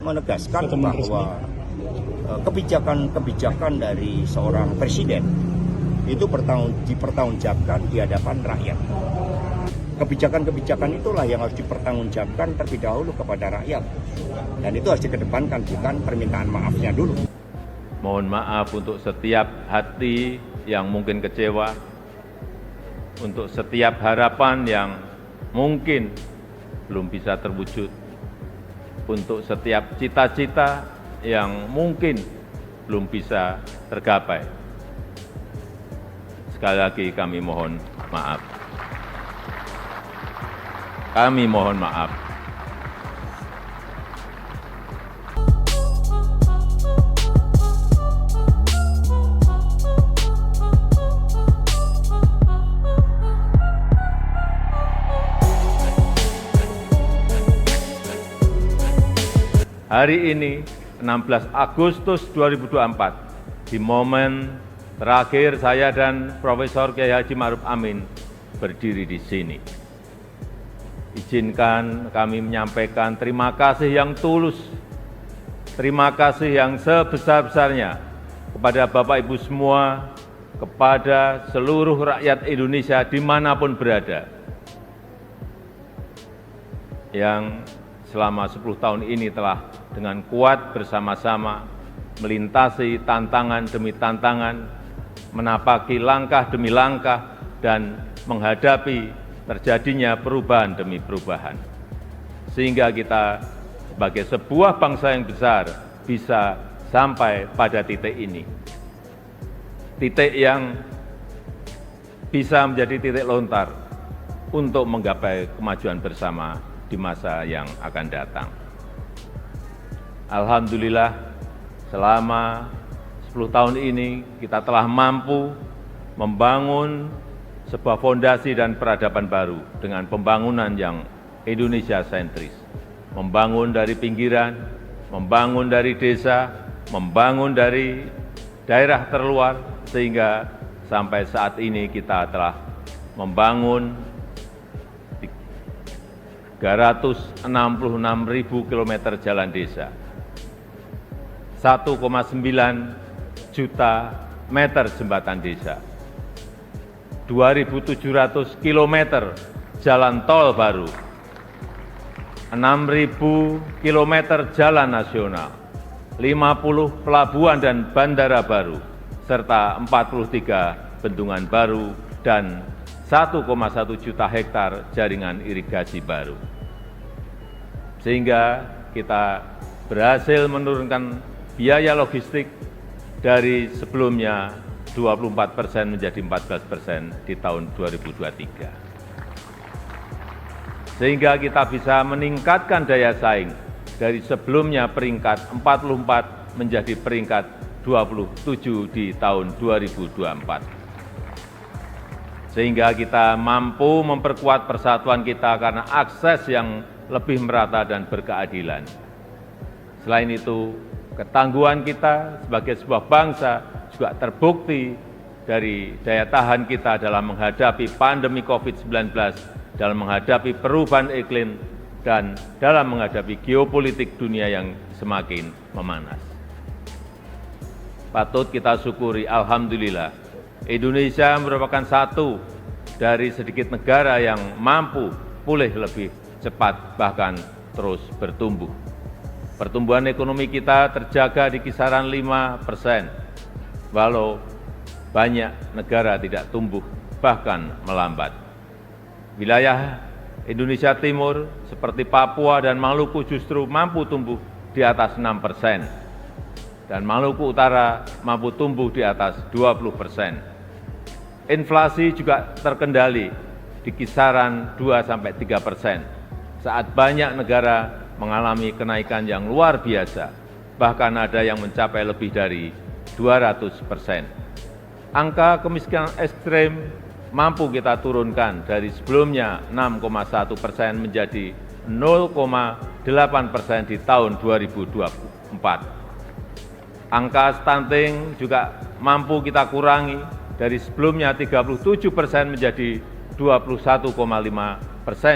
Menegaskan bahwa kebijakan-kebijakan dari seorang presiden itu dipertanggungjawabkan di hadapan rakyat. Kebijakan-kebijakan itulah yang harus dipertanggungjawabkan terlebih dahulu kepada rakyat. Dan itu harus dikedepankan, bukan permintaan maafnya dulu. Mohon maaf untuk setiap hati yang mungkin kecewa, untuk setiap harapan yang mungkin belum bisa terwujud, untuk setiap cita-cita yang mungkin belum bisa tergapai. Sekali lagi kami mohon maaf. Kami mohon maaf. Hari ini, 16 Agustus 2024, di momen terakhir saya dan Profesor Kiai Haji Ma'ruf Amin berdiri di sini. Izinkan kami menyampaikan terima kasih yang tulus, terima kasih yang sebesar-besarnya kepada Bapak Ibu semua, kepada seluruh rakyat Indonesia dimanapun berada, yang selama 10 tahun ini telah dengan kuat bersama-sama melintasi tantangan demi tantangan, menapaki langkah demi langkah, dan menghadapi terjadinya perubahan demi perubahan. Sehingga kita sebagai sebuah bangsa yang besar bisa sampai pada titik ini. Titik yang bisa menjadi titik lontar untuk menggapai kemajuan bersama di masa yang akan datang. Alhamdulillah, selama 10 tahun ini kita telah mampu membangun sebuah fondasi dan peradaban baru dengan pembangunan yang Indonesia sentris. Membangun dari pinggiran, membangun dari desa, membangun dari daerah terluar, sehingga sampai saat ini kita telah membangun 366.000 km jalan desa, 1,9 juta meter jembatan desa, 2.700 km jalan tol baru, 6.000 km jalan nasional, 50 pelabuhan dan bandara baru, serta 43 bendungan baru dan 1,1 juta hektar jaringan irigasi baru. Sehingga kita berhasil menurunkan biaya logistik dari sebelumnya 24% menjadi 14% di tahun 2023. Sehingga kita bisa meningkatkan daya saing dari sebelumnya peringkat 44 menjadi peringkat 27 di tahun 2024. Sehingga kita mampu memperkuat persatuan kita karena akses yang lebih merata dan berkeadilan. Selain itu, ketangguhan kita sebagai sebuah bangsa juga terbukti dari daya tahan kita dalam menghadapi pandemi COVID-19, dalam menghadapi perubahan iklim, dan dalam menghadapi geopolitik dunia yang semakin memanas. Patut kita syukuri, alhamdulillah, Indonesia merupakan satu dari sedikit negara yang mampu pulih lebih cepat, bahkan terus bertumbuh. Pertumbuhan ekonomi kita terjaga di kisaran 5%, walau banyak negara tidak tumbuh, bahkan melambat. Wilayah Indonesia Timur seperti Papua dan Maluku justru mampu tumbuh di atas 6%, dan Maluku Utara mampu tumbuh di atas 20%. Inflasi juga terkendali di kisaran 2–3%, saat banyak negara mengalami kenaikan yang luar biasa, bahkan ada yang mencapai lebih dari 200%. Angka kemiskinan ekstrem mampu kita turunkan dari sebelumnya 6,1% menjadi 0,8% di tahun 2024. Angka stunting juga mampu kita kurangi dari sebelumnya 37% menjadi 21,5%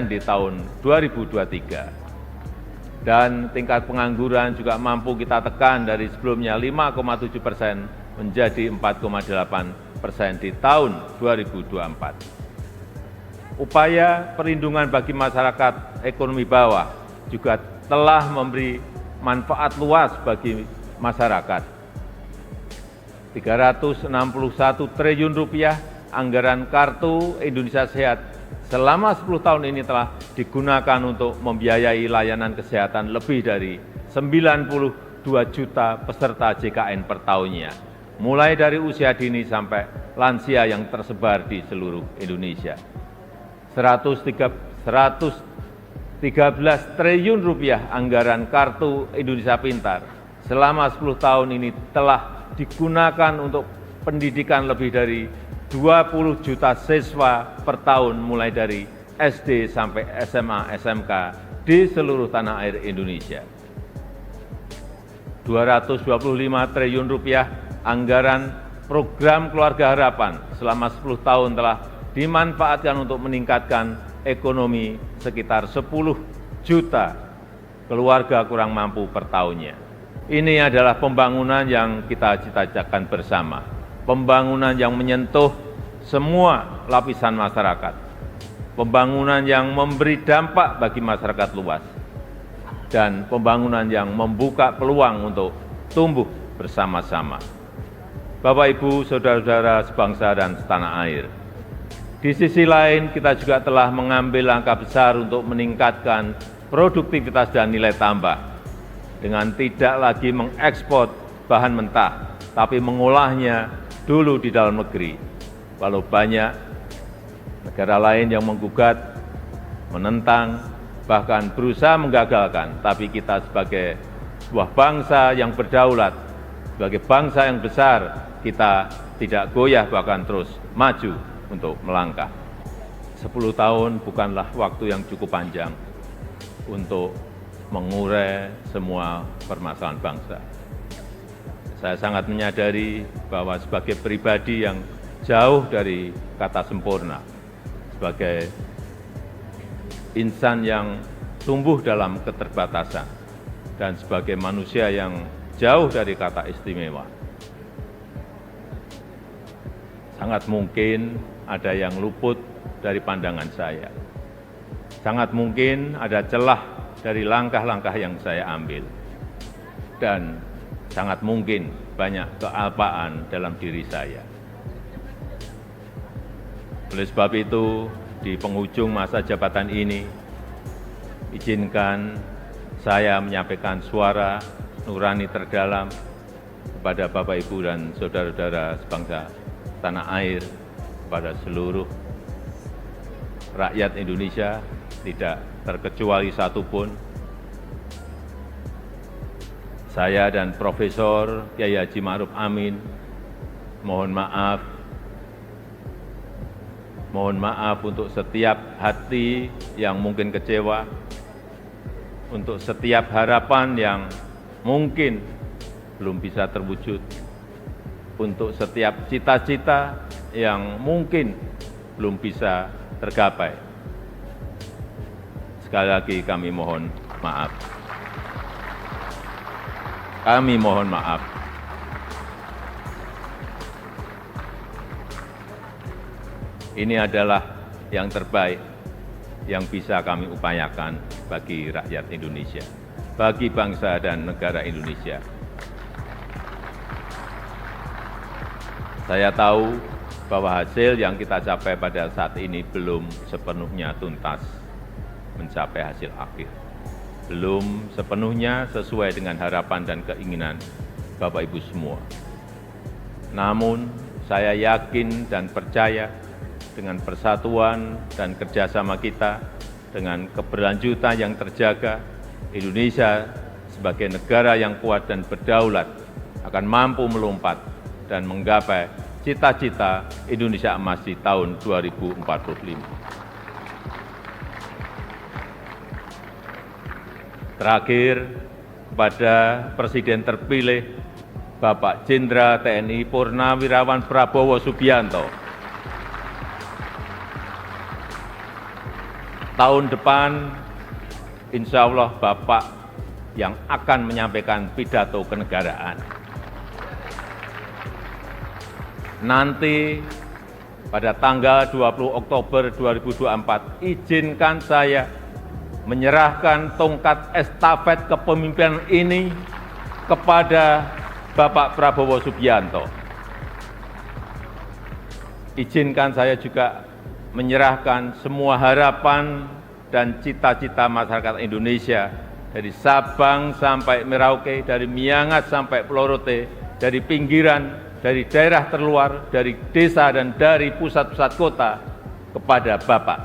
di tahun 2023. Dan tingkat pengangguran juga mampu kita tekan dari sebelumnya 5,7% menjadi 4,8% di tahun 2024. Upaya perlindungan bagi masyarakat ekonomi bawah juga telah memberi manfaat luas bagi masyarakat. 361 triliun rupiah anggaran Kartu Indonesia Sehat selama 10 tahun ini telah digunakan untuk membiayai layanan kesehatan lebih dari 92 juta peserta JKN per tahunnya, mulai dari usia dini sampai lansia yang tersebar di seluruh Indonesia. 113 triliun rupiah anggaran Kartu Indonesia Pintar selama 10 tahun ini telah digunakan untuk pendidikan lebih dari 20 juta siswa per tahun mulai dari SD sampai SMA, SMK di seluruh tanah air Indonesia. 225 triliun rupiah anggaran program Keluarga Harapan selama 10 tahun telah dimanfaatkan untuk meningkatkan ekonomi sekitar 10 juta keluarga kurang mampu per tahunnya. Ini adalah pembangunan yang kita cita-citakan bersama, pembangunan yang menyentuh semua lapisan masyarakat, pembangunan yang memberi dampak bagi masyarakat luas, dan pembangunan yang membuka peluang untuk tumbuh bersama-sama. Bapak, Ibu, saudara-saudara sebangsa dan setanah air, di sisi lain kita juga telah mengambil langkah besar untuk meningkatkan produktivitas dan nilai tambah dengan tidak lagi mengekspor bahan mentah, tapi mengolahnya dulu di dalam negeri. Walau banyak negara lain yang menggugat, menentang, bahkan berusaha menggagalkan, tapi kita sebagai sebuah bangsa yang berdaulat, sebagai bangsa yang besar, kita tidak goyah bahkan terus maju untuk melangkah. 10 tahun bukanlah waktu yang cukup panjang untuk mengurai semua permasalahan bangsa. Saya sangat menyadari bahwa sebagai pribadi yang jauh dari kata sempurna, sebagai insan yang tumbuh dalam keterbatasan, dan sebagai manusia yang jauh dari kata istimewa, sangat mungkin ada yang luput dari pandangan saya. Sangat mungkin ada celah dari langkah-langkah yang saya ambil. Dan sangat mungkin banyak kealpaan dalam diri saya. Oleh sebab itu, di penghujung masa jabatan ini, izinkan saya menyampaikan suara nurani terdalam kepada Bapak, Ibu, dan saudara-saudara sebangsa tanah air, kepada seluruh rakyat Indonesia, tidak terkecuali satupun. Saya dan Profesor Kiai Haji Ma'ruf Amin mohon maaf untuk setiap hati yang mungkin kecewa, untuk setiap harapan yang mungkin belum bisa terwujud, untuk setiap cita-cita yang mungkin belum bisa tergapai. Sekali lagi kami mohon maaf. Kami mohon maaf. Ini adalah yang terbaik yang bisa kami upayakan bagi rakyat Indonesia, bagi bangsa dan negara Indonesia. Saya tahu bahwa hasil yang kita capai pada saat ini belum sepenuhnya tuntas mencapai hasil akhir. Belum sepenuhnya sesuai dengan harapan dan keinginan Bapak Ibu semua. Namun, saya yakin dan percaya dengan persatuan dan kerjasama kita, dengan keberlanjutan yang terjaga, Indonesia sebagai negara yang kuat dan berdaulat akan mampu melompat dan menggapai cita-cita Indonesia Emas di tahun 2045. Terakhir, kepada Presiden terpilih Bapak Jenderal TNI Purnawirawan Prabowo Subianto, tahun depan insya Allah Bapak yang akan menyampaikan pidato kenegaraan. Nanti pada tanggal 20 Oktober 2024, izinkan saya menyerahkan tongkat estafet kepemimpinan ini kepada Bapak Prabowo Subianto. Izinkan saya juga menyerahkan semua harapan dan cita-cita masyarakat Indonesia dari Sabang sampai Merauke, dari Miangas sampai Pulau Rote, dari pinggiran, dari daerah terluar, dari desa dan dari pusat-pusat kota kepada Bapak.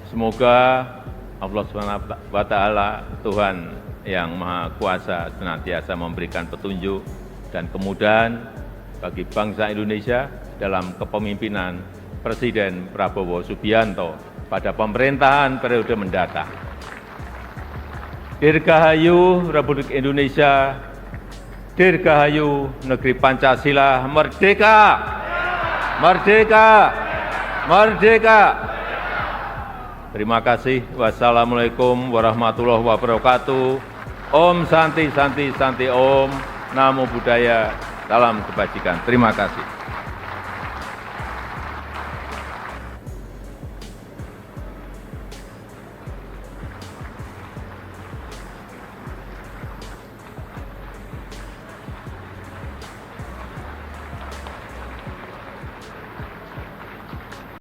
Semoga Allah SWT, Tuhan yang Maha Kuasa, senantiasa memberikan petunjuk dan kemudahan bagi bangsa Indonesia dalam kepemimpinan Presiden Prabowo Subianto pada pemerintahan periode mendatang. Dirgahayu Republik Indonesia, Dirgahayu Negeri Pancasila, merdeka! Merdeka! Merdeka! Terima kasih. Wassalamualaikum warahmatullahi wabarakatuh. Om Santi Santi Santi Om. Namo Buddhaya. Salam kebajikan. Terima kasih.